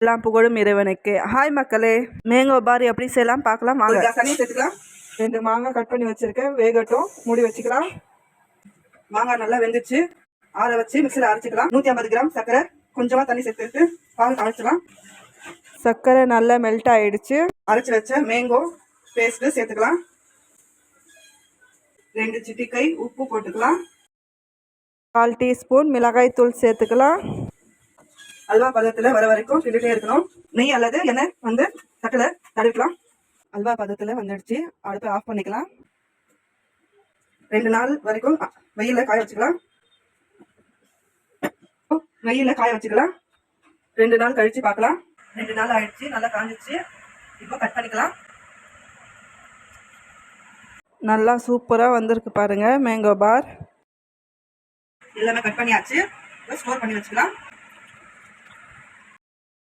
எல்லாம் புகழும் இறைவனுக்கு. ஹாய் மக்களே, மேங்கோ பார் எப்படி செய்யலாம் பார்க்கலாம் வாங்க. தண்ணி சேர்த்துக்கலாம். 2 மாங்காய் கட் பண்ணி வச்சிருக்கேன், வேகட்டும். மூடி வச்சுக்கலாம். மாங்காய் நல்லா வெந்துச்சு, ஆற வச்சு மிக்சியில் அரைச்சிக்கலாம். 150 கிராம் சர்க்கரை, கொஞ்சமாக தண்ணி சேர்த்துட்டு பால் அரைச்சிக்கலாம். சர்க்கரை நல்லா மெல்ட் ஆயிடுச்சு. அரைச்சி வச்ச மேங்கோ பேஸ்ட்டு சேர்த்துக்கலாம். 2 சிட்டிகை உப்பு போட்டுக்கலாம். 1/4 டீஸ்பூன் மிளகாய் தூள் சேர்த்துக்கலாம். அல்வா பதத்தில் வர வரைக்கும் கிண்டிட்டே இருக்கணும். நெய் அல்லது எண்ணெய் தட்டில் தடவிக்கலாம். அல்வா பதத்தில் வந்துடுச்சு, அடுப்பை ஆஃப் பண்ணிக்கலாம். 2 நாள் வரைக்கும் வெயிலில் காய வச்சுக்கலாம். 2 நாள் கழிச்சு பார்க்கலாம். 2 நாள் ஆயிடுச்சு, நல்லா காஞ்சிச்சு. இப்போ கட் பண்ணிக்கலாம். நல்லா சூப்பராக வந்திருக்கு பாருங்க மேங்கோ பார். எல்லாமே கட் பண்ணியாச்சு, ஸ்டோர் பண்ணி வச்சுக்கலாம்.